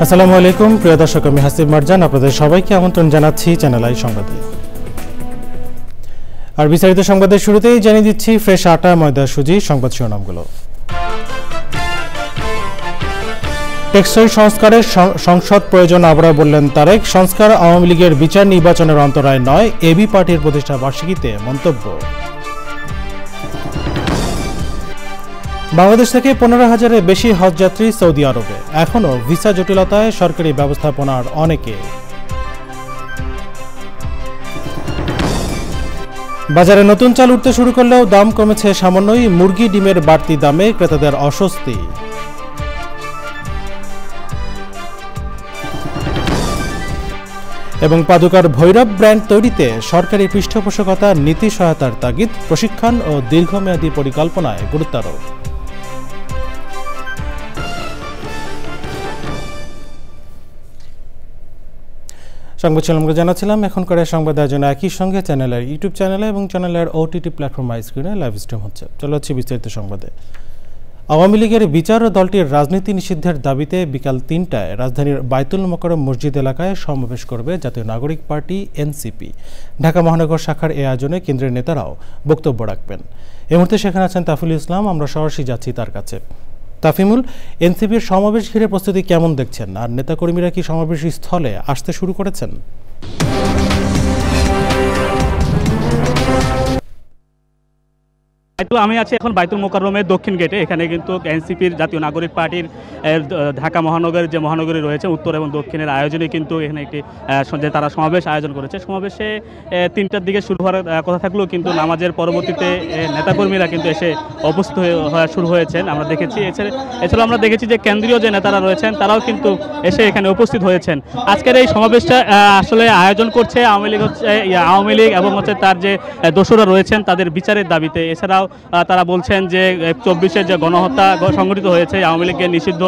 আসসালামু আলাইকুম প্রিয় দর্শক, আমি হাসিব মারজান আপনাদের সবাইকে আমন্ত্রণ জানাচ্ছি চ্যানেল আই সংবাদে। আর বিস্তারিত সংবাদের শুরুতেই জানিয়ে দিচ্ছি ফ্রেশ আটা ময়দা সুজি সংবাদ শিরোনামগুলো। টেকসই সংস্কারের সংসদ প্রয়োজন আবারও বললেন তারেক। সংস্কার আওয়ামী লীগের বিচার নির্বাচনের অন্তরায় নয়, এবি পার্টির প্রতিষ্ঠা বার্ষিকীতে মন্তব্য। বাংলাদেশ থেকে 15,000-এর বেশি হজযাত্রী সৌদি আরবে, এখনও ভিসা জটিলতায় সরকারি ব্যবস্থাপনার অনেকে। বাজারে নতুন চাল উঠতে শুরু করলেও দাম কমেছে সামান্যই, মুরগি ডিমের বাড়তি দামে ক্রেতাদের অস্বস্তি। এবং পাদুকার ভৈরব ব্র্যান্ড তৈরিতে সরকারি পৃষ্ঠপোষকতা নীতি সহায়তার তাগিদ, প্রশিক্ষণ ও দীর্ঘমেয়াদী পরিকল্পনায় গুরুত্বারোপ। সংবাদ শিরোনামগুলো জানাচ্ছিলাম। এখনকার সংবাদ আয়োজন একই সঙ্গে চ্যানেলের ইউটিউব চ্যানেলে এবং চ্যানেলের ওটিটি প্ল্যাটফর্ম স্ক্রিনে লাইভ স্ট্রিম হচ্ছে। চলে হচ্ছে বিস্তারিত সংবাদে। আওয়ামী লীগের বিচার দলটির রাজনীতি নিষিদ্ধের দাবিতে বিকাল 3টায় রাজধানীর বায়তুল মোকাররম মসজিদ এলাকায় সমাবেশ করবে জাতীয় নাগরিক পার্টি এনসিপি। ঢাকা মহানগর শাখার এই আয়োজনে কেন্দ্রের নেতারাও বক্তব্য রাখবেন। এই মুহূর্তে সেখানে আছেন তাফিল ইসলাম, আমরা সরাসরি যাচ্ছি তার কাছে। তাফিমুল, এনসিপির সমাবেশ ঘিরে প্রস্তুতি কেমন দেখছেন, আর নেতাকর্মীরা কি সমাবেশ স্থলে আসতে শুরু করেছেন? আমি আছি এখন বায়তুল মোকাররমের দক্ষিণ গেটে। এখানে কিন্তু এনসিপির জাতীয় নাগরিক পার্টির ঢাকা মহানগরের যে মহানগরী রয়েছে উত্তর এবং দক্ষিণের আয়োজনে কিন্তু এখানে একটি তারা সমাবেশ আয়োজন করেছে। সমাবেশে 3টার দিকে শুরু হওয়ার কথা থাকলেও কিন্তু নামাজের পরবর্তীতে নেতাকর্মীরা কিন্তু এসে উপস্থিত হওয়া শুরু হয়েছেন আমরা দেখেছি। এছাড়াও আমরা দেখেছি যে কেন্দ্রীয় যে নেতারা রয়েছেন তারাও কিন্তু এসে এখানে উপস্থিত হয়েছেন। আজকের এই সমাবেশটা আসলে আয়োজন করছে আওয়ামী লীগ এবং তার যে দোসররা রয়েছেন তাদের বিচারের দাবিতে। এছাড়াও তারা বলছেন যে 24-এর যে গণহত্যা সংঘটিত হয়েছে আওয়ামী লীগকে নিষিদ্ধ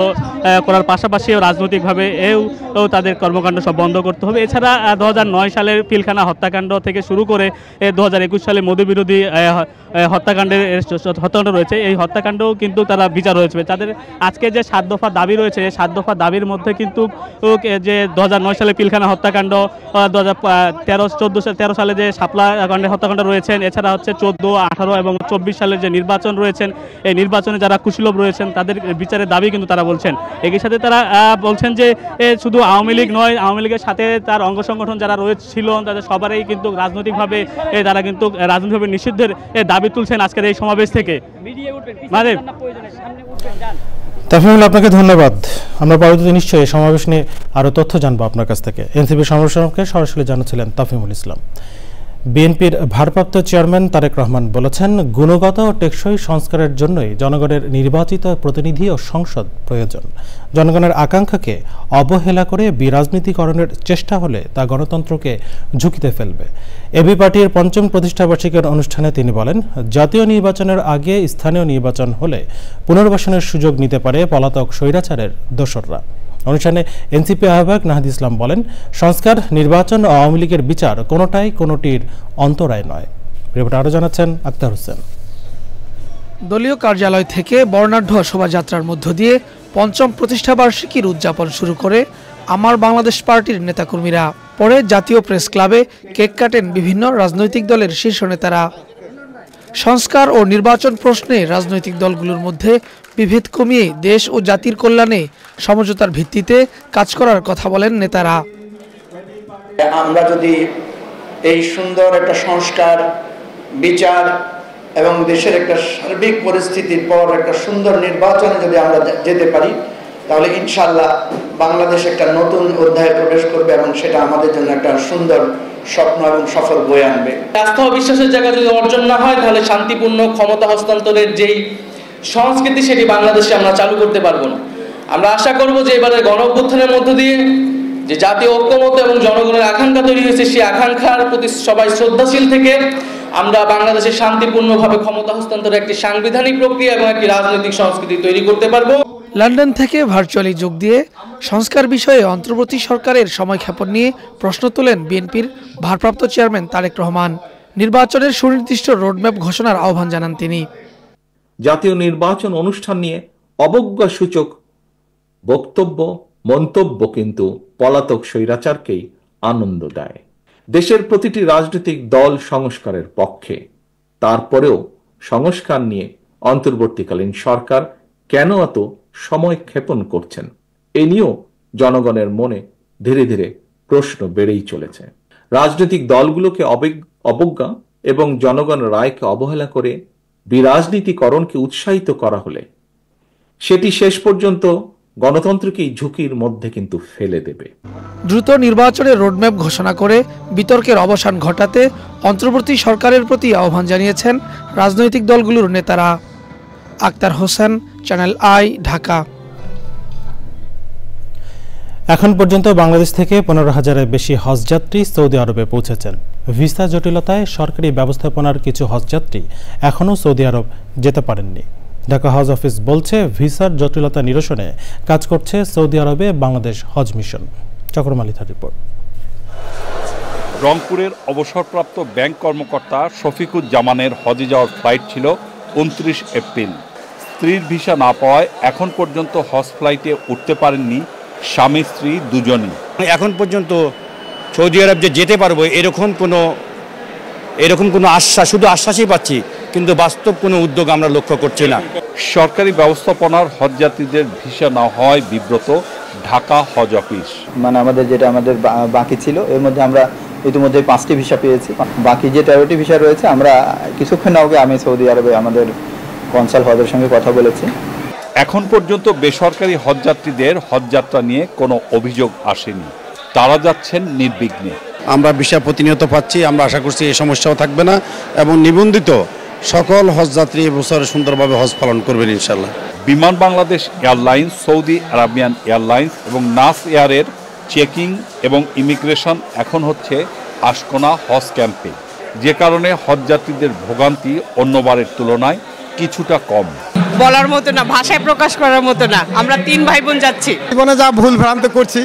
করার পাশাপাশি রাজনৈতিকভাবে তাদের কর্মকাণ্ড সব বন্ধ করতে হবে। এছাড়া 2009 সালের পিলখানা হত্যাকাণ্ড থেকে শুরু করে 2021 সালে মোদি বিরোধী হত্যাকাণ্ড রয়েছে, এই হত্যাকাণ্ডও কিন্তু তারা বিচার হয়েছে। তাদের আজকে যে 7 দফা দাবি রয়েছে, এই 7 দফা দাবির মধ্যে কিন্তু যে 2009 সালে পিলখানা হত্যাকাণ্ড, 2013 সালে যে শাপলা হত্যাকাণ্ড রয়েছেন, এছাড়া হচ্ছে 14, 18 এবং 24 সালের যে নির্বাচন রয়েছেন, এই নির্বাচনে যারা কুশীলভ রয়েছেন তাদের বিচারের দাবি কিন্তু তারা বলছেন। একই সাথে তারা বলছেন যে শুধু আওয়ামী লীগ নয়, আওয়ামী লীগের সাথে তার অঙ্গ সংগঠন যারা ছিল তাদের সবারই কিন্তু রাজনৈতিকভাবে তারা কিন্তু রাজনৈতিকভাবে নিষিদ্ধের দাবি তুলছেন আজকের এই সমাবেশ থেকে। তাফিমুল, আপনাকে ধন্যবাদ। আমরা পরবর্তীতে নিশ্চয়ই এই সমাবেশ নিয়ে আরও তথ্য জানবো আপনার কাছ থেকে। এনসিপি সমাবেশকে সরাসরি জানাচ্ছিলেন তাফিমুল ইসলাম। বিএনপির ভারপ্রাপ্ত চেয়ারম্যান তারেক রহমান বলেছেন, গুণগত ও টেকসই সংস্কারের জন্যই জনগণের নির্বাচিত প্রতিনিধি ও সংসদ প্রয়োজন। জনগণের আকাঙ্ক্ষাকে অবহেলা করে বিরাজনীতিকরণের চেষ্টা হলে তা গণতন্ত্রকে ঝুঁকিতে ফেলবে। এবি পার্টির 5ম প্রতিষ্ঠাবার্ষিকীর অনুষ্ঠানে তিনি বলেন, জাতীয় নির্বাচনের আগে স্থানীয় নির্বাচন হলে পুনর্বাসনের সুযোগ নিতে পারে পলাতক স্বৈরাচারের দোসররা। অনুষ্ঠানে এনসিপি আহ্বায়ক নাহিদ ইসলাম বলেন, সংস্কার, নির্বাচন ও আওয়ামী লীগের বিচার কোনোটির অন্তরায় নয়। রিপোর্ট আরও জানাচ্ছেন আক্তার হোসেন। দলীয় কার্যালয় থেকে বর্ণাঢ্য শোভাযাত্রার মধ্য দিয়ে 5ম প্রতিষ্ঠাবার্ষিকীর উদযাপন শুরু করে আমার বাংলাদেশ পার্টির নেতাকর্মীরা। পরে জাতীয় প্রেস ক্লাবে কেক কাটেন বিভিন্ন রাজনৈতিক দলের শীর্ষ নেতারা। সংস্কার ও নির্বাচন প্রশ্নে রাজনৈতিক দলগুলোর মধ্যে বিভেদ কমিয়ে দেশ ও জাতির কল্যাণে সমঝোতার ভিত্তিতে কাজ করার কথা বলেন নেতারা। আমরা যদি এই সুন্দর একটা সংস্কার, বিচার এবং দেশের একটা সার্বিক পরিস্থিতির পর একটা সুন্দর নির্বাচনে যদি আমরা যেতে পারি, তাহলে ইনশাআল্লাহ বাংলাদেশ একটা নতুন অধ্যায়ে প্রবেশ করবে এবং সেটা আমাদের জন্য একটা সুন্দর স্বপ্ন এবং সফল বয়ে আনবে। আস্থা ও বিশ্বাসের জায়গা যদি অর্জন না হয়, তাহলে শান্তিপূর্ণ ক্ষমতা হস্তান্তরের যেই সংস্কৃতি সেটি বাংলাদেশে আমরা চালু করতে পারবো না। আমরা আশা করব যে এবারে গণ অভ্যুত্থানের মধ্য দিয়ে যে জাতীয় ঐক্যমত এবং জনগণের আকাঙ্ক্ষা তৈরি হয়েছে, সেই আকাঙ্ক্ষার প্রতি সবাই শ্রদ্ধাশীল থেকে আমরা বাংলাদেশে শান্তিপূর্ণভাবে ক্ষমতা হস্তান্তরের একটি সাংবিধানিক প্রক্রিয়া এবং একটি রাজনৈতিক সংস্কৃতি তৈরি করতে পারবো। লন্ডন থেকে ভার্চুয়ালি যোগ দিয়ে সংস্কার বিষয়ে অন্তর্বর্তী সরকারের সময়ক্ষেপণ নিয়ে প্রশ্ন তোলেন বিএনপির ভারপ্রাপ্ত চেয়ারম্যান তারেক রহমান। নির্বাচনের সুনির্দিষ্ট রোডম্যাপ ঘোষণার আহ্বান জানান তিনি। জাতীয় নির্বাচন অনুষ্ঠান নিয়ে অবজ্ঞাসূচক বক্তব্য, মন্তব্য কিন্তু পলাতক স্বৈরাচারকেই আনন্দ দেয়। দেশের প্রতিটি রাজনৈতিক দল সংস্কারের পক্ষে, তারপরেও সংস্কার নিয়ে অন্তর্বর্তীকালীন সরকার কেন এত সময় ক্ষেপণ করছেন, এ নিয়েও জনগণের মনে ধীরে ধীরে প্রশ্ন বেড়েই চলেছে। রাজনৈতিক দলগুলোকে অবজ্ঞা এবং জনগণের রায়কে অবহেলা করে বিরাজনীতিকরণকে উৎসাহিত করা হলে সেটি শেষ পর্যন্ত গণতন্ত্রকেই ঝুঁকির মধ্যে কিন্তু ফেলে দেবে। দ্রুত নির্বাচনের রোডম্যাপ ঘোষণা করে বিতর্কের অবসান ঘটাতে অন্তর্বর্তী সরকারের প্রতি আহ্বান জানিয়েছেন রাজনৈতিক দলগুলোর নেতারা। Akhtar Hossain, Channel I, Dhaka. এখন পর্যন্ত বাংলাদেশ থেকে 15,000-এর বেশি হজযাত্রী সৌদি আরবে পৌঁছেছেন। ভিসা জটিলতায় সরকারি ব্যবস্থাপনার কিছু হজযাত্রী এখনও সৌদি আরব যেতে পারেননি। ঢাকা হজ অফিস বলছে, ভিসার জটিলতা নিরসনে কাজ করছে সৌদি আরবে বাংলাদেশ হজ মিশন। চক্রমালিথার রিপোর্ট। রংপুরের অবসরপ্রাপ্ত ব্যাংক কর্মকর্তা শফিকুজ্জামানের হজে যাওয়ার ফ্লাইট ছিল 29 এপ্রিল। স্ত্রীর ভিসা না পাওয়ায় এখন পর্যন্ত হজ ফ্লাইটে উঠতে পারেননি স্বামী স্ত্রী দুজনই। এখন পর্যন্ত সৌদি আরব যে যেতে পারবো এরকম কোনো আশ্বাস, শুধু আশ্বাসই পাচ্ছি, কিন্তু বাস্তব কোনো উদ্যোগ আমরা লক্ষ্য করছি না। সরকারি ব্যবস্থাপনার হজযাত্রীদের ভিসা না হওয়ায় বিব্রত ঢাকা হজ অফিস। আমাদের যেটা বাকি ছিল এর মধ্যে আমরা ইতিমধ্যে 5টি ভিসা পেয়েছি। বাকি যে 13টি ভিসা রয়েছে আমরা কিছুক্ষণ আগে আমি সৌদি আরবে আমাদের কনসাল হজের সঙ্গে কথা বলেছি। এখন পর্যন্ত বেসরকারি হজযাত্রীদের হজযাত্রা নিয়ে কোনো অভিযোগ আসেনি, তারা যাচ্ছেন নির্বিঘ্নে। আমরা ভিসা প্রতিনিয়ত পাচ্ছি, আমরা আশা করছি এই সমস্যাও থাকবে না এবং নিবন্ধিত সকল হজযাত্রী এবছর সুন্দরভাবে হজ পালন করবেন ইনশাল্লাহ। বিমান Bangladesh airlines, Saudi Arabian airlines এবং নাস এয়ারের চেকিং এবং ইমিগ্রেশন এখন হচ্ছে আশকোনা হজ ক্যাম্পে, যে কারণে হজযাত্রীদের ভোগান্তি অন্যবারের তুলনায় কিছুটা কম। বলার মতো না, ভাষায় প্রকাশ করার মতো না। আমরা 3 ভাই বোন যাচ্ছি। জীবনে যা ভুল ভ্রান্ত করছি,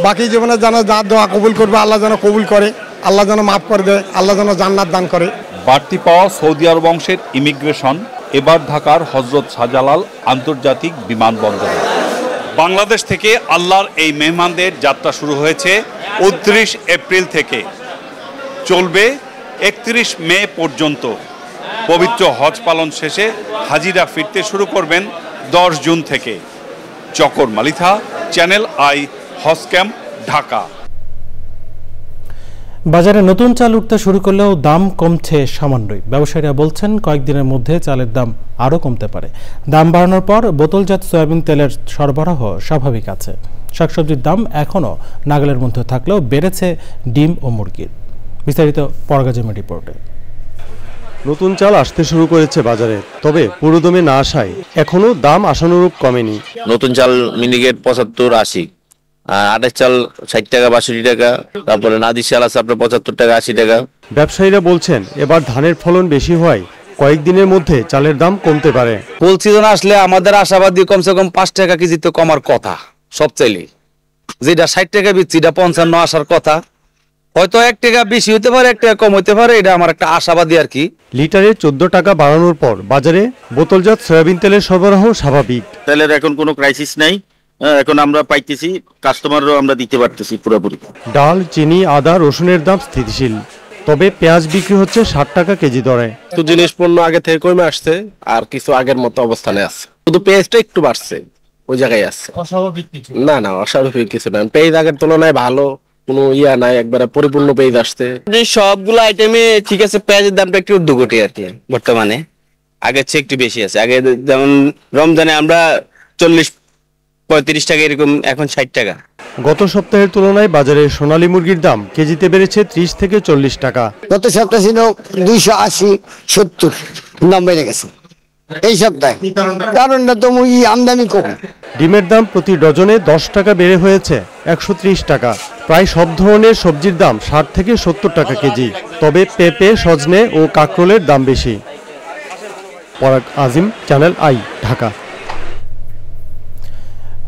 বাকি জীবনে যেন যা দোয়া কবুল করবে আল্লাহ যেন কবুল করে, আল্লাহ যেন মাফ করে দেয়, আল্লাহ যেন জান্নাত দান করে। বাড়তি পাওয়া সৌদি আরব অংশের ইমিগ্রেশন এবার ঢাকার হজরত শাহজালাল আন্তর্জাতিক বিমানবন্দরে। বাংলাদেশ থেকে আল্লাহর এই মেহমানদের যাত্রা শুরু হয়েছে 29 এপ্রিল থেকে, চলবে 31 মে পর্যন্ত। পবিত্র হজ পালন শেষে হাজিরা ফিরতে শুরু করবেন 10 জুন থেকে। চকর Malitha, channel I, Hajj camp, Dhaka. বাজারে নতুন চাল উঠতে শুরু করলেও দাম কমছে সামান্যই। ব্যবসায়ীরা বলছেন, কয়েকদিনের মধ্যে চালের দাম আরও কমতে পারে। দাম বাড়ানোর পর বোতলজাত সয়াবিন তেলের সরবরাহ স্বাভাবিক আছে। শাকসবজির দাম এখনও নাগালের মধ্যে থাকলেও বেড়েছে ডিম ও মুরগির। বিস্তারিত পরগাজমের রিপোর্টে। নতুন চাল আসতে শুরু করেছে বাজারে, তবে পুরোদমে না আসায় এখনো দাম আশানুরূপ কমেনি। নতুন চাল মিনিকেট 75-80, আর আটের চাল 60 টাকা 62 টাকা, তারপরে নাদির চাল আছে আপনার 75 টাকা 80 টাকা। ব্যবসায়ীরা বলছেন, এবার ধানের ফলন বেশি হয়, কয়েকদিনের মধ্যে চালের দাম কমতে পারে। ফুল সিজন আসলে আমাদের আশাবাদী কমসে কম 5 টাকা কেজিতে কমার কথা। সব চাইলে যেটা 60 টাকা বিচ্ছি, এটা 55 আসার কথা। হয়তো 1 টাকা বেশি হতে পারে, 1 টাকা কম হতে পারে, এটা আমার একটা আশাবাদী আর কি। লিটারে 14 টাকা বাড়ানোর পর বাজারে বোতলজাত সয়াবিন তেলের সরবরাহ স্বাভাবিক। তেলের এখন কোনো ক্রাইসিস নাই, এখন আমরা পাইতেছি, কাস্টমারও আমরা দিতে পারতেছি পুরোপুরি। ডাল, চিনি, আদা, রসুনের দাম স্থিতিশীল, তবে পেঁয়াজ বিক্রি হচ্ছে 60 টাকা কেজি দরে। তো জিনিস পণ্য আগে থেকে কমে আসছে, আর কিছু আগের মতো অবস্থানে আছে, শুধু পেঁয়াজটা একটু বাড়ছে, ওই জায়গায় আছে। অস্বাভাবিক কিছু না, না অস্বাভাবিক কিছু না। পেঁয়াজ আগের তুলনায় ভালো, কোনো ইয়া নাই, একবারে পরিপূর্ণ পেঁয়াজ আসছে। সবগুলো আইটেমে ঠিক আছে, পেঁয়াজের দামটা একটু দুর্গটি আর কি বর্তমানে, আগের চেয়ে একটু বেশি আছে। আগে যেমন রমজানে আমরা 40-35 টাকা এরকম, এখন 60 টাকা। গত সপ্তাহের তুলনায় বাজারে সোনালী মুরগির দাম কেজিতে বেড়েছে 30 থেকে 40 টাকা। গত সপ্তাহে ছিল 280-70 দাম বেড়ে গেছে এই সপ্তাহে, কারণটা তো মুরগি আমদানি কম। ডিমের দাম প্রতি ডজনে 10 টাকা বেড়ে হয়েছে 130 টাকা। প্রায় সব ধরনের সবজির দাম 60 থেকে 70 টাকা কেজি, তবে পেঁপে, সজনে ও কাঁকরোলের দাম বেশি। Parag Azim, channel I, Dhaka.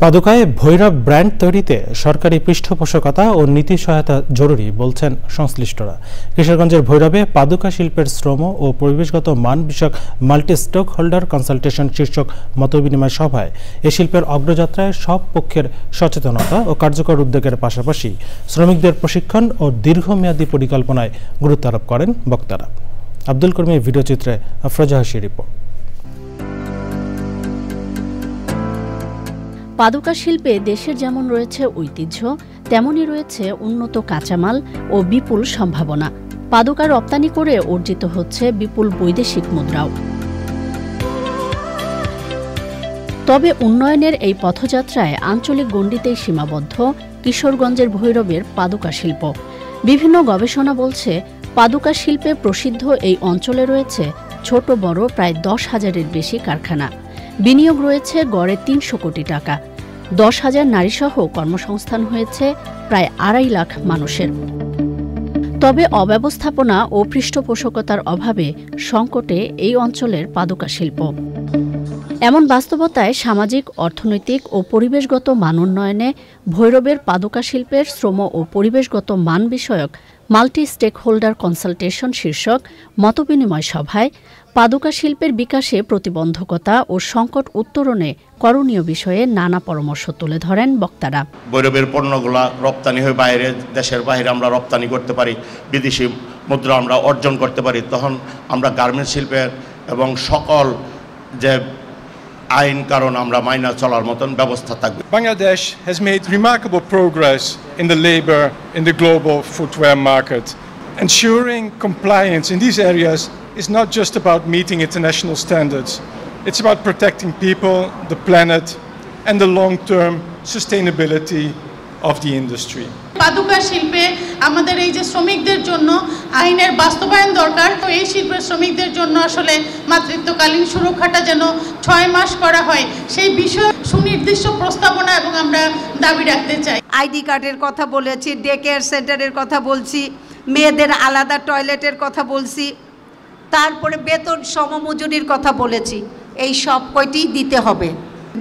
পাদুকায় ভৈরব ব্র্যান্ড তৈরিতে সরকারি পৃষ্ঠপোষকতা ও নীতি সহায়তা জরুরি বলছেন সংশ্লিষ্টরা। কিশোরগঞ্জের ভৈরবে পাদুকা শিল্পের শ্রম ও পরিবেশগত মান বিষয়ক মাল্টি স্টেক হোল্ডার কনসালটেশন শীর্ষক মতবিনিময় সভায় এ শিল্পের অগ্রযাত্রায় সব পক্ষের সচেতনতা ও কার্যকর উদ্যোগের পাশাপাশি শ্রমিকদের প্রশিক্ষণ ও দীর্ঘমেয়াদী পরিকল্পনায় গুরুত্ব আরোপ করেন বক্তারা। আব্দুল করিমের ভিডিওচিত্রে আফরোজা হাসির রিপোর্ট। পাদুকা শিল্পে দেশের যেমন রয়েছে ঐতিহ্য, তেমনই রয়েছে উন্নত কাঁচামাল ও বিপুল সম্ভাবনা। পাদুকা রপ্তানি করে অর্জিত হচ্ছে বিপুল বৈদেশিক মুদ্রাও। তবে উন্নয়নের এই পথযাত্রায় আঞ্চলিক গণ্ডিতেই সীমাবদ্ধ কিশোরগঞ্জের ভৈরবের পাদুকা শিল্প। বিভিন্ন গবেষণা বলছে পাদুকা শিল্পে প্রসিদ্ধ এই অঞ্চলে রয়েছে ছোট বড় প্রায় 10,000-এর বেশি কারখানা। বিনিয়োগ রয়েছে গড়ে 300 কোটি টাকা। 10,000 নারীসহ কর্মসংস্থান হয়েছে প্রায় 2.5 লাখ মানুষের। তবে অব্যবস্থাপনা ও পৃষ্ঠপোষকতার অভাবে সংকটে এই অঞ্চলের পাদুকা শিল্প। এমন বাস্তবতায় সামাজিক, অর্থনৈতিক ও পরিবেশগত মান উন্নয়নে ভৈরবের পাদুকা শিল্পের শ্রম ও পরিবেশগত মান বিষয়ক মাল্টি স্টেক হোল্ডার কনসালটেশন শীর্ষক মতবিনিময় সভায় পাদুকা শিল্পের বিকাশে প্রতিবন্ধকতা ও সংকট উত্তরণে করণীয় বিষয়ে নানা পরামর্শ তুলে ধরেন বক্তারা। ভৈরবের পণ্যগুলা রপ্তানি হয়ে বাইরে, দেশের বাইরে আমরা রপ্তানি করতে পারি, বিদেশি মুদ্রা আমরা অর্জন করতে পারি, তখন আমরা গার্মেন্টস শিল্পের এবং সকল যে আইন কারণ আমরা মাইনা চলার মতন ব্যবস্থা থাকবে। Bangladesh has made remarkable progress in the labor in the global footwear market. Ensuring compliance in these areas is not just about meeting international standards. It's about protecting people, the planet, and the long-term sustainability of the industry. পাদুকা শিল্পে আমাদের এই যে শ্রমিকদের জন্য আইনের বাস্তবায়ন দরকার, তো এই শিল্পের শ্রমিকদের জন্য আসলে মাতৃত্বকালীন সুরক্ষাটা যেন 6 মাস করা হয়, সেই বিষয়ে সুনির্দিষ্ট প্রস্তাবনা এবং আমরা দাবি রাখতে চাই। আইডি কার্ডের কথা বলেছি, ডে কেয়ার সেন্টারের কথা বলছি, মেয়েদের আলাদা টয়লেটের কথা বলছি, তারপরে বেতন সমমজুরির কথা বলেছি। এই সব কয়টি দিতে হবে।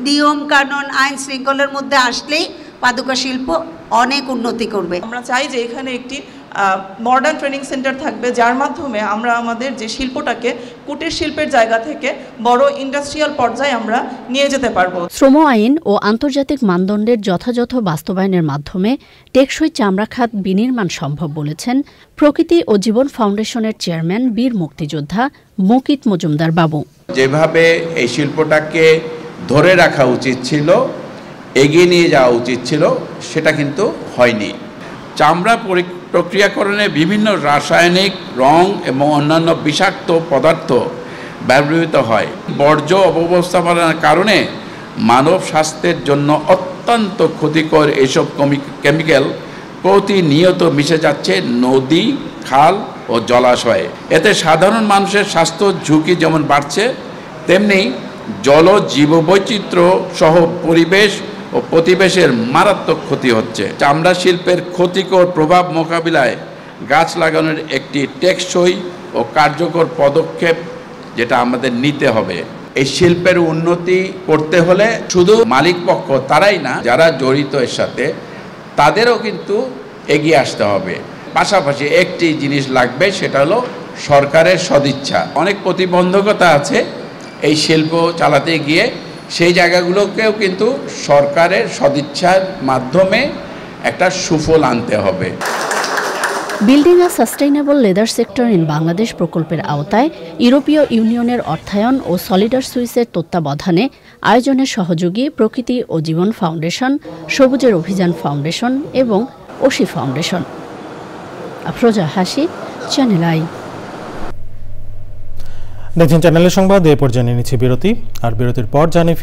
নিয়ম কানুন আইন শৃঙ্খলার মধ্যে আসলেই পাদুকা শিল্প অনেক উন্নতি করবে। আমরা চাই যে এখানে একটি মডার্ন ট্রেনিং সেন্টার থাকবে, যার মাধ্যমে আমরা আমাদের যে শিল্পটাকে কুটির শিল্পের জায়গা থেকে বড় ইন্ডাস্ট্রিয়াল পর্যায়ে আমরা নিয়ে যেতে পারবো। শ্রম আইন ও আন্তর্জাতিক মানদণ্ডের যথাযথ বাস্তবায়নের মাধ্যমে টেকসই চামড়া খাত বিনির্মাণ সম্ভব বলেছেন প্রকৃতি ও জীবন ফাউন্ডেশনের চেয়ারম্যান বীর মুক্তিযোদ্ধা মুকিত মজুমদার বাবু। যেভাবে এই শিল্পটাকে ধরে রাখা উচিত ছিল, এগিয়ে নিয়ে যাওয়া উচিত ছিল, সেটা কিন্তু হয়নি। চামড়া প্রক্রিয়াকরণে বিভিন্ন রাসায়নিক, রং এবং অন্যান্য বিষাক্ত পদার্থ ব্যবহৃত হয়। বর্জ্য অব্যবস্থাপনার কারণে মানব স্বাস্থ্যের জন্য অত্যন্ত ক্ষতিকর এসব কেমিক্যাল প্রতিনিয়ত মিশে যাচ্ছে নদী, খাল ও জলাশয়ে। এতে সাধারণ মানুষের স্বাস্থ্য ঝুঁকি যেমন বাড়ছে, তেমনি জল জীববৈচিত্র্য সহ পরিবেশ ও প্রতিবেশের মারাত্মক ক্ষতি হচ্ছে। চামড়া শিল্পের ক্ষতিকর প্রভাব মোকাবিলায় গাছ লাগানোর একটি টেকসই ও কার্যকর পদক্ষেপ যেটা আমাদের নিতে হবে। এই শিল্পের উন্নতি করতে হলে শুধু মালিক পক্ষ তারাই না, যারা জড়িত এর সাথে তাদেরও কিন্তু এগিয়ে আসতে হবে। পাশাপাশি একটি জিনিস লাগবে, সেটা হলো সরকারের সদিচ্ছা। অনেক প্রতিবন্ধকতা আছে এই শিল্প চালাতে গিয়ে, সেই জায়গাগুলোকেও কিন্তু সরকারের সদিচ্ছার মাধ্যমে একটা সুফল আনতে হবে। Building a sustainable leather sector in Bangladesh প্রকল্পের আওতায় ইউরোপীয় ইউনিয়নের অর্থায়ন ও সলিডার সুইসের তত্ত্বাবধানে আয়োজনের সহযোগী প্রকৃতি ও জীবন ফাউন্ডেশন, সবুজের অভিযান ফাউন্ডেশন এবং ওশি ফাউন্ডেশন। আফরোজা হাসি, চ্যানেল আই। দেখছেন চ্যানেলের সংবাদ। এ পর্যায়ে নিচ্ছি বিরতি, আর বিরতির পর জানিয়ে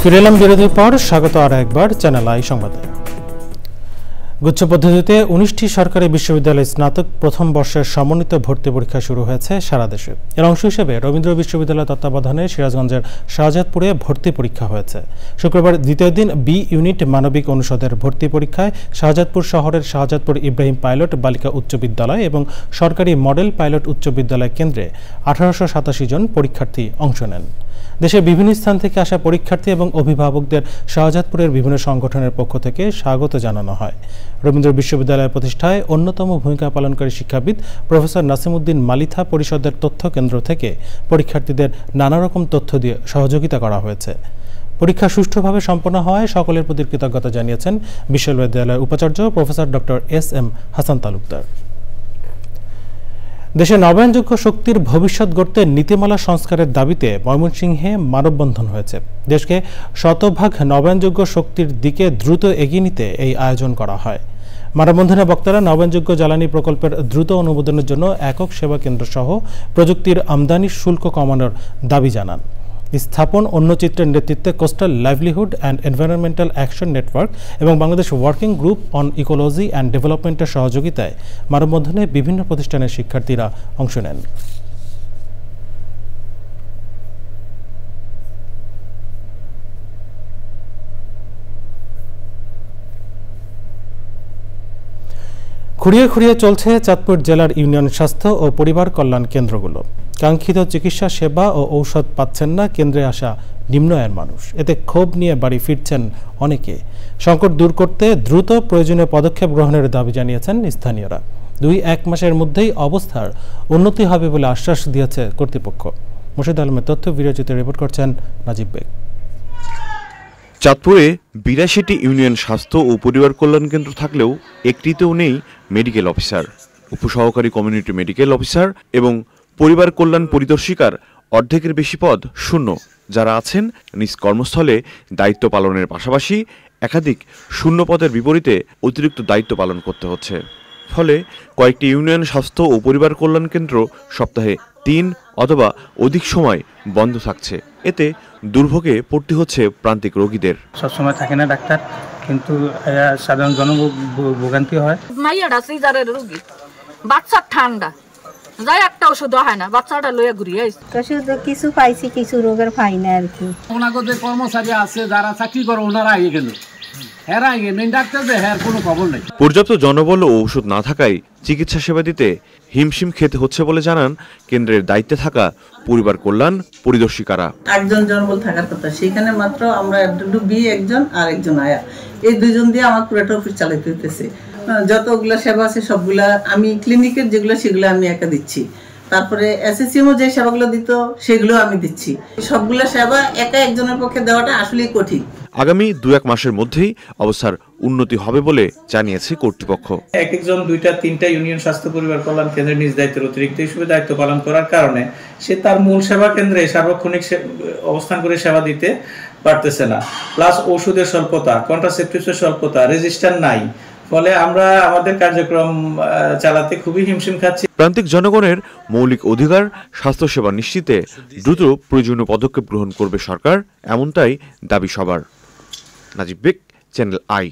ফিরে এলাম বিরতির পর। স্বাগত আর একবার চ্যানেল আই সংবাদে। গুচ্ছ পদ্ধতিতে 19টি সরকারি বিশ্ববিদ্যালয়ে স্নাতক প্রথম বর্ষের সমন্বিত ভর্তি পরীক্ষা শুরু হয়েছে সারা দেশে। এর অংশ হিসেবে রবীন্দ্র বিশ্ববিদ্যালয় তত্ত্বাবধানে সিরাজগঞ্জের শাহজাদপুরে ভর্তি পরীক্ষা হয়েছে। শুক্রবার দ্বিতীয় দিন বি ইউনিট মানবিক অনুষদের ভর্তি পরীক্ষায় শাহজাদপুর শহরের শাহজাদপুর ইব্রাহিম পাইলট বালিকা উচ্চ বিদ্যালয় এবং সরকারি মডেল পাইলট উচ্চ বিদ্যালয় কেন্দ্রে 1887 জন পরীক্ষার্থী অংশ নেন। দেশের বিভিন্ন স্থান থেকে আসা পরীক্ষার্থী এবং অভিভাবকদের শাহজাদপুরের বিভিন্ন সংগঠনের পক্ষ থেকে স্বাগত জানানো হয়। রবীন্দ্র বিশ্ববিদ্যালয় প্রতিষ্ঠায় অন্যতম ভূমিকা পালনকারী শিক্ষাবিদ প্রফেসর নাসিমউদ্দিন মালিথা পরিষদের তথ্য কেন্দ্র থেকে পরীক্ষার্থীদের নানা রকম তথ্য দিয়ে সহযোগিতা করা হয়েছে। পরীক্ষা সুষ্ঠুভাবে সম্পন্ন হওয়ায় সকলের প্রতি কৃতজ্ঞতা জানিয়েছেন বিশ্ববিদ্যালয়ের উপাচার্য professor doctor SM. Hasan Talukdar. দেশে নবায়নযোগ্য শক্তির ভবিষ্যৎ গড়তে নীতিমালা সংস্কারের দাবিতে ময়মনসিংহে মানববন্ধন হয়েছে। দেশকে শতভাগ নবায়নযোগ্য শক্তির দিকে দ্রুত এগিয়ে নিতে এই আয়োজন করা হয়। মানববন্ধনে বক্তারা নবায়নযোগ্য জ্বালানি প্রকল্পের দ্রুত অনুমোদনের জন্য একক সেবা কেন্দ্র সহ প্রযুক্তির আমদানি শুল্ক কমানোর দাবি জানান। স্থাপন অন্যচিত্রের নেতৃত্বে coastal livelihood and environmental action network এবং Bangladesh working group on ecology and ডেভেলপমেন্টের সহযোগিতায় মানববন্ধনে বিভিন্ন প্রতিষ্ঠানের শিক্ষার্থীরা অংশ নেন। খুঁড়িয়ে খুঁড়িয়ে চলছে চাঁদপুর জেলার ইউনিয়ন স্বাস্থ্য ও পরিবার কল্যাণ কেন্দ্রগুলো। কাঙ্ক্ষিত চিকিৎসা সেবা ও ঔষধ পাচ্ছেন না কেন্দ্রে আসা নিম্ন আয়ের মানুষ। এতে ক্ষোভ নিয়ে বাড়ি ফিরছেন অনেকে। সংকট দূর করতে দ্রুত প্রয়োজনীয় পদক্ষেপ গ্রহণের দাবি জানিয়েছেন স্থানীয়রা। 2-1 মাসের মধ্যেই অবস্থার উন্নতি হবে বলে আশ্বাস দিয়েছে কর্তৃপক্ষ। মুর্শিদ আলমের তথ্য ভিডিওচিত্রে রিপোর্ট করছেন নাজিব বেগ। চাঁদপুরে 82টি ইউনিয়ন স্বাস্থ্য ও পরিবার কল্যাণ কেন্দ্র থাকলেও একটিতেও নেই মেডিকেল অফিসার, উপসহকারী কমিউনিটি মেডিকেল অফিসার এবং পরিবার কল্যাণ পরিদর্শিকার অর্ধেকের বেশি পদ শূন্য। যারা আছেন নিজ কর্মস্থলে দায়িত্ব পালনের পাশাপাশি একাধিক শূন্য পদের বিপরীতে অতিরিক্ত দায়িত্ব পালন করতে হচ্ছে। ফলে কয়েকটি ইউনিয়ন স্বাস্থ্য ও পরিবার কল্যাণ কেন্দ্র সপ্তাহে 3 অথবা অধিক সময় বন্ধ থাকছে। এতে দুর্ভোগে পড়তে হচ্ছে প্রান্তিক রোগীদের। সবসময় থাকে না ডাক্তার, কিন্তু সাধারণ জনভোগান্তি হয়। মাইয়াটা সিজারের রোগী, বাচ্চা ঠান্ডা, যাই একটা ওষুধ হয় না, বাচ্চাটা লইয়া ঘুরিয়ে ওষুধ কিছু পাইছি, কিছু রোগের পাই না আর কি। ওনাকে যে কর্মচারী আছে যারা চাকরি করে ওনারা আগে গেল, হেরা আগে মেন ডাক্তার যে হের কোনো খবর নেই। পর্যাপ্ত জনবল ও ওষুধ না থাকায় চিকিৎসা সেবা দিতে হিমশিম খেতে হচ্ছে বলে জানান কেন্দ্রের দায়িত্বে থাকা পরিবার কল্যাণ পরিদর্শিকারা। একজন জনবল থাকার কথা, সেখানে মাত্র আমরা একজন আর একজন আয়া, এই দুজন দিয়ে আমার পুরোটা অফিস চালাতে হইতেছে। যতগুলা সেবা আছে সবগুলা আমি ক্লিনিকের যেগুলো সেগুলো আমি একা দিচ্ছি, তারপরে এসএসসিএমও যে সেবাগুলো দিত সেগুলো আমি দিচ্ছি। সবগুলা সেবা একা একজনের পক্ষে দেওয়াটা আসলেই কঠিন। আগামী 2-1 মাসের মধ্যেই অবস্থার উন্নতি হবে বলে জানিয়েছে কর্তৃপক্ষ। এক একজন 2-3টা ইউনিয়ন স্বাস্থ্য পরিবার কল্যাণ কেন্দ্রের নিজ দায়িত্বের অতিরিক্ত হিসেবে দায়িত্ব পালন করার কারণে সে তার মূল সেবা কেন্দ্রে সার্বক্ষণিক অবস্থান করে সেবা দিতে পারতেছে না। প্লাস ওষুধের স্বল্পতা, কন্ট্রাসেপটিভসের স্বল্পতা, রেজিস্টার নাই, ফলে আমরা আমাদের কার্যক্রম চালাতে খুবই হিমশিম খাচ্ছি। প্রান্তিক জনগণের মৌলিক অধিকার স্বাস্থ্যসেবা নিশ্চিতে দ্রুত প্রয়োজনীয় পদক্ষেপ গ্রহণ করবে সরকার, এমনটাই দাবি সবার। নাজিব বেগ, চ্যানেল আই।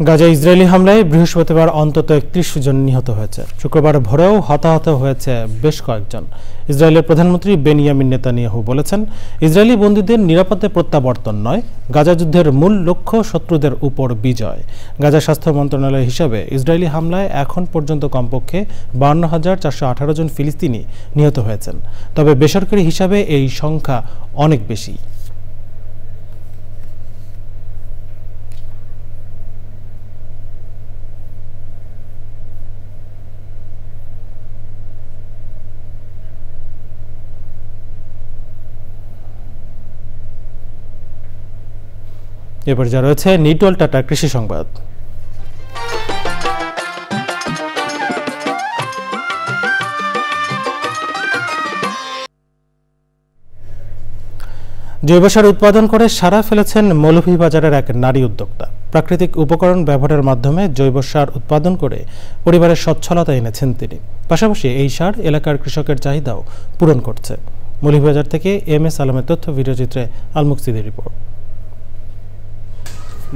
গাজা ইসরায়েলি হামলায় বৃহস্পতিবার অন্তত 31 জন নিহত হয়েছে। শুক্রবার ভোরেও হতাহত হয়েছে বেশ কয়েকজন। ইসরায়েলের প্রধানমন্ত্রী বেনিয়ামিন নেতানিয়াহু বলেছেন, ইসরায়েলি বন্দীদের নিরাপদে প্রত্যাবর্তন নয়, গাজা যুদ্ধের মূল লক্ষ্য শত্রুদের উপর বিজয়। গাজা স্বাস্থ্য মন্ত্রণালয়ের হিসাবে ইসরায়েলি হামলায় এখন পর্যন্ত কমপক্ষে 52,418 জন ফিলিস্তিনি নিহত হয়েছেন। তবে বেসরকারি হিসাবে এই সংখ্যা অনেক বেশি। এরপর যা রয়েছে নিটল টাটা কৃষি সংবাদ। জৈব সার উৎপাদন করে সারা ফেলেছেন মৌলভীবাজারের এক নারী উদ্যোক্তা। প্রাকৃতিক উপকরণ ব্যবহারের মাধ্যমে জৈব সার উৎপাদন করে পরিবারের সচ্ছলতা এনেছেন তিনি। পাশাপাশি এই সার এলাকার কৃষকের চাহিদাও পূরণ করছে। মৌলভীবাজার থেকে এম.এস. আলমের তথ্য, ভিডিওচিত্রে আলমুকসিদের রিপোর্ট।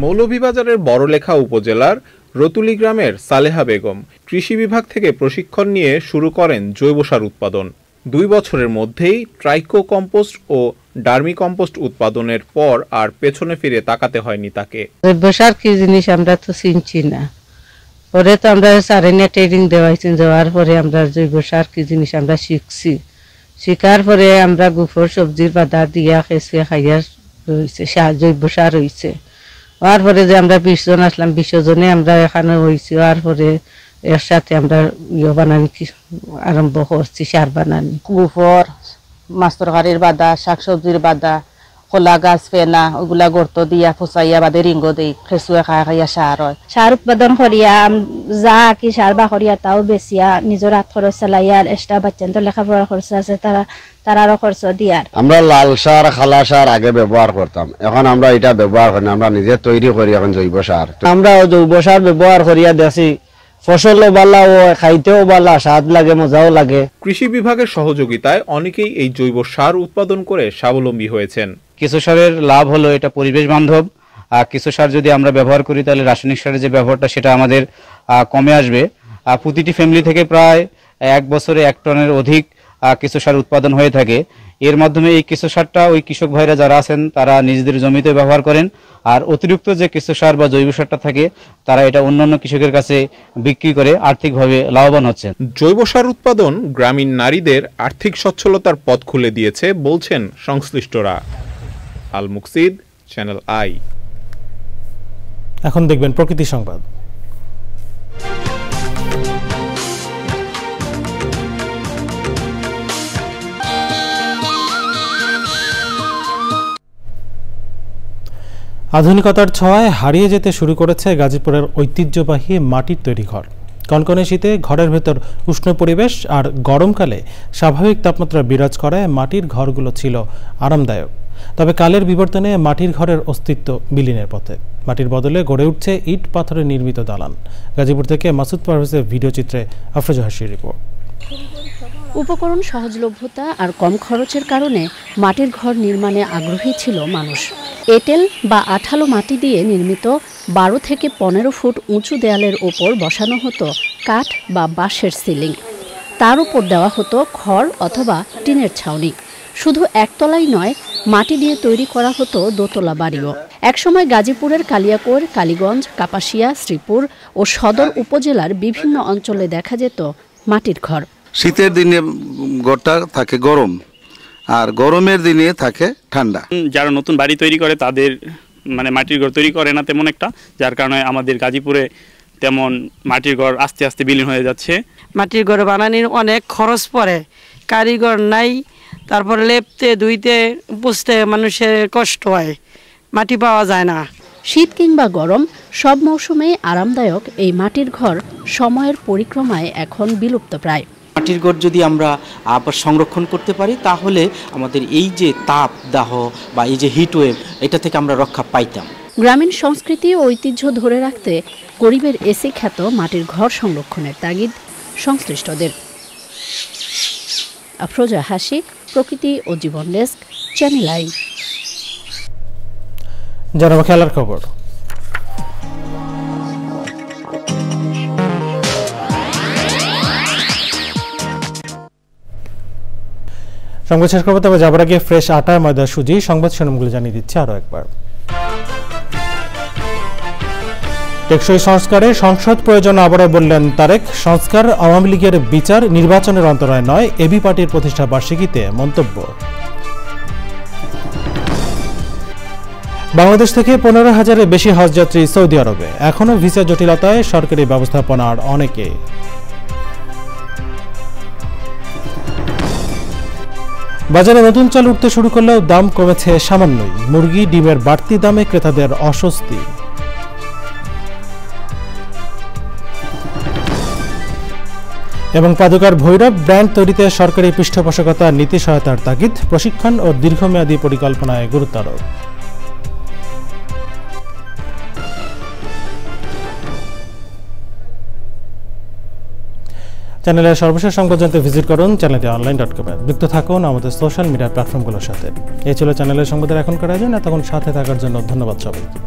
মৌলভীবাজারের বড়লেখা উপজেলার রতুলি গ্রামের সালেহা বেগম কৃষি বিভাগ থেকে প্রশিক্ষণ নিয়ে শুরু করেন জৈব সার উৎপাদন। 2 বছরের মধ্যেই ট্রাইকো কম্পোস্ট ও ডার্মি কম্পোস্ট উৎপাদনের পর আর পেছনে ফিরে তাকাতে হয়নি তাকে। জৈব সার কি জিনিস আমরা তো চিনছি না, পরে তো আমরা সারেনে ট্রেনিং দেওয়াইছেন, দেওয়ার পরে আমরা জৈব সার কি জিনিস আমরা শিখছি। শিকার পরে আমরা গুফর সবজির বাজার দিয়া খেসে খাইয়া রয়েছে জৈব সার হয়েছে হওয়ার পরে যে আমরা 20 জন আসলাম 20 জনে আমরা এখানে হয়েছি হওয়ার পরে এর সাথে আমরা বানানি আরম্ভ করছি সার বানানি গুফর মাছ তরকারির বাদা শাকসবজির বাদা কলা গাছ ফেনা ওগুলা গর্ত দিয়া ফুসাইয়া বাদে রিঙ্গ দিই খেসুয়ে খাইয়া সার হয় সার উৎপাদন করিয়া যা কি সার বা করিয়া তাও বেশিয়া নিজের হাত খরচ চালাইয়া এক্সট্রা বাচ্চাদের লেখাপড়ার খরচ আছে তারারও খরচ দিয়ার। আমরা লাল সার খালা সার আগে ব্যবহার করতাম, এখন আমরা এটা ব্যবহার করি না, আমরা নিজে তৈরি করি এখন জৈব সার। আমরা জৈব সার ব্যবহার করিয়া দেখি ফসলও ভালো ও খাইতেও ভালো, স্বাদ লাগে, মজাও লাগে। কৃষি বিভাগের সহযোগিতায় অনেকেই এই জৈব সার উৎপাদন করে স্বাবলম্বী হয়েছেন। কিছু সারের লাভ হলো এটা পরিবেশ বান্ধব, আর কিছু সার যদি আমরা ব্যবহার করি তাহলে রাসায়নিক সারের যে ব্যবহারটা সেটা আমাদের কমে আসবে। প্রতিটি ফ্যামিলি থেকে প্রায় 1 বছরে 1 টনের অধিক কিছু সার উৎপাদন হয়ে থাকে। এর মাধ্যমে এই কিছু সারটা ওই কৃষক ভাইরা যারা আছেন তারা নিজেদের জমিতে ব্যবহার করেন, আর অতিরিক্ত যে কিছু সার বা জৈব সারটা থাকে তারা এটা অন্যান্য কৃষকের কাছে বিক্রি করে আর্থিকভাবে লাভবান হচ্ছেন। জৈব সার উৎপাদন গ্রামীণ নারীদের আর্থিক সচ্ছলতার পথ খুলে দিয়েছে বলছেন সংশ্লিষ্টরা। আল মুকসিদ, চ্যানেল আই। এখন দেখবেন প্রকৃতি সংবাদ। আধুনিকতার ছোঁয়ায় হারিয়ে যেতে শুরু করেছে গাজীপুরের ঐতিহ্যবাহী মাটির তৈরি ঘর। কনকনে শীতে ঘরের ভেতর উষ্ণ পরিবেশ আর গরমকালে স্বাভাবিক তাপমাত্রা বিরাজ করায় মাটির ঘরগুলো ছিল আরামদায়ক। তবে কালের বিবর্তনে মাটির ঘরের অস্তিত্ব বিলীনের পথে। মাটির বদলে গড়ে উঠছে ইট পাথরে নির্মিত দালান। গাজীপুর থেকে মাসুদ পারভেজের ভিডিও চিত্রে আফরোজা হাসির রিপোর্ট। উপকরণ সহজলভ্যতা আর কম খরচের কারণে মাটির ঘর নির্মাণে আগ্রহী ছিল মানুষ। এঁটেল বা আঠালো মাটি দিয়ে নির্মিত 12 থেকে 15 ফুট উঁচু দেয়ালের ওপর বসানো হতো কাঠ বা বাঁশের সিলিং। তার উপর দেওয়া হতো খড় অথবা টিনের ছাউনি। শুধু একতলাই নয়, মাটি দিয়ে তৈরি করা হতো দোতলা বাড়িও। একসময় গাজীপুরের কালিয়াকৈর, কালীগঞ্জ, কাপাসিয়া, শ্রীপুর ও সদর উপজেলার বিভিন্ন অঞ্চলে দেখা যেত মাটির ঘর। শীতের দিনে ঘরটা থাকে গরম, আর গরমের দিনে থাকে ঠান্ডা। যারা নতুন বাড়ি তৈরি করে তাদের মাটির ঘর তৈরি করে না তেমন একটা, যার কারণে আমাদের গাজীপুরে তেমন মাটির ঘর আস্তে আস্তে বিলীন হয়ে যাচ্ছে। মাটির ঘর বানানোর অনেক খরচ পড়ে, কারিগর নাই, তারপরে লেপতে ধুইতে পুষতে মানুষের কষ্ট হয়, মাটি পাওয়া যায় না। শীত কিংবা গরম সব মৌসুমে আরামদায়ক এই মাটির ঘর সময়ের পরিক্রমায় এখন বিলুপ্ত প্রায়। মাটির ঘর যদি আমরা আবার সংরক্ষণ করতে পারি তাহলে আমাদের এই যে তাপ দাহ বা এই যে হিটওয়েভ, এটা থেকে আমরা রক্ষা পাইতাম। গ্রামীণ সংস্কৃতি ও ঐতিহ্য ধরে রাখতে গরিবের এসে খ্যাত মাটির ঘর সংরক্ষণের তাগিদ সংশ্লিষ্টদের। আফরোজা হাসি, প্রকৃতি ও জীবন ডেস্ক, চ্যানেল আই। জানাবো খেলার খবর। সংবাদ শেষ করবো, তবে যাবার আগে ফ্রেশ আটা, ময়দা, সুজি সংবাদ শিরোনামগুলো জানিয়ে দিচ্ছে আরো একবার। টেকসই সংস্কারে সংসদ প্রয়োজন আবারও বললেন তারেক। সংস্কার আওয়ামী লীগের বিচার, নির্বাচনের অন্তরায় নয়, এবি পার্টির প্রতিষ্ঠা বার্ষিকীতে মন্তব্য। বাংলাদেশ থেকে 15,000-এর বেশি হজযাত্রী সৌদি আরবে, এখনও ভিসা জটিলতায় সরকারি ব্যবস্থাপনার অনেকে। বাজারে নতুন চাল উঠতে শুরু করলেও দাম কমেছে সামান্যই। মুরগি, ডিমের বাড়তি দামে ক্রেতাদের অস্বস্তি। এবং পাদুকার ভৈরব ব্র্যান্ড তৈরিতে সরকারি পৃষ্ঠপোষকতা, নীতি সহায়তার তাগিদ, প্রশিক্ষণ ও দীর্ঘমেয়াদী পরিকল্পনায় গুরুত্ব আরোপ। চ্যানেলের সর্বশেষ সংবাদ জানতে ভিজিট করুন চ্যানেলটি-online.com-এ। যুক্ত থাকুন আমাদের সোশ্যাল মিডিয়া প্ল্যাটফর্মগুলোর সাথে। এই ছিল চ্যানেলের সংবাদের এখনকার আয়োজন। এতক্ষণ সাথে থাকার জন্য ধন্যবাদ সবাইকে।